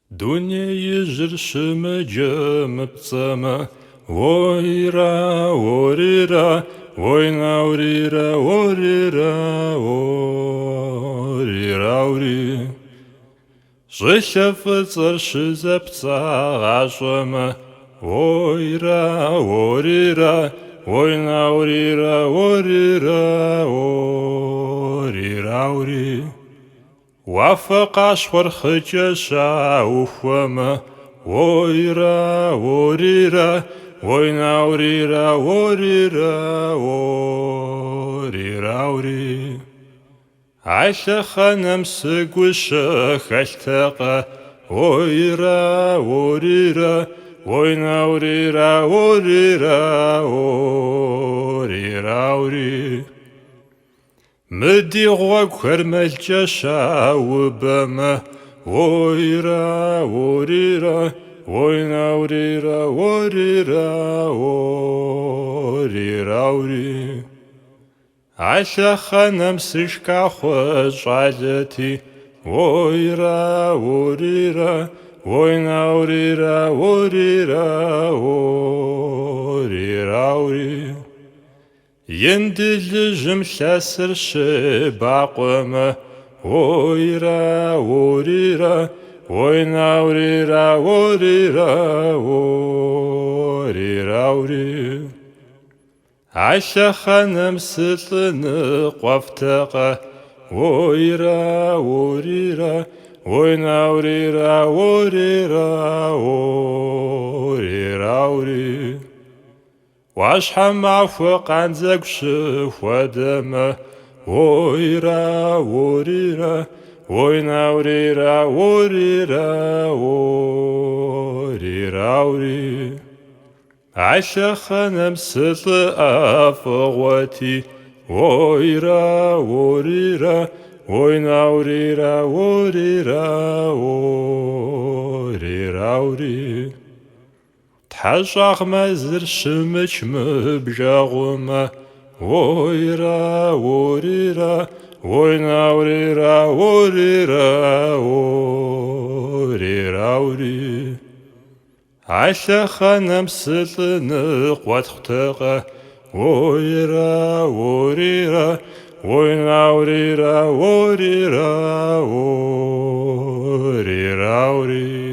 Дунеи жыршымыджымыпцымы, ойра, орира, ойнаурира, орира, орираури. Жыхьыфыцыр шызапцагъащӏэмэ, ойра, орира, ойнаурира, орира, орираури. Уафэ къащхъуэр хъыкӏэ щаухуэмэ, ойра, орира, ойнаурира, орира, орираури. А лъэхъэнэм сыгущэ хэлътэкъэ, ойра, орира, ойнаурира, орира, орираури. Мыди гъуэгухэр мэлкӏэ щаубэмэ, ойра, орира, ойнаурира, орира, орираури. А лъэхъэнэм сышхахъуэ щӏалэти, ойра, орира, ойнаурира, орира, орираури. Индылыжьым лъэсыр щыбакъуэмэ, ойра, орира, ойнаурира, орира, орираури. А лъэхъэнэм сылӏыныкъуэфтэкъэ, ойра, орира, ойнаурира, орира, орираури. Уащхьэмахуэ къандзэгу щыхуэдэмэ, ойра, орира, ойнаурира, орира, орираури. А лъэхъэнэм сылӏыӏэфӏыгъуэти, ойра, орира, ойнаурира, орира, орираури. Тхьэщӏагъ мэзыр щымыч мыбжэгъумэ, ойра, орира, ойнаурира, орира, орираури. А лъэхъэнэм сылӏыныкъуэткъэ, ойра, орира, ойнаурира, орира, орираури.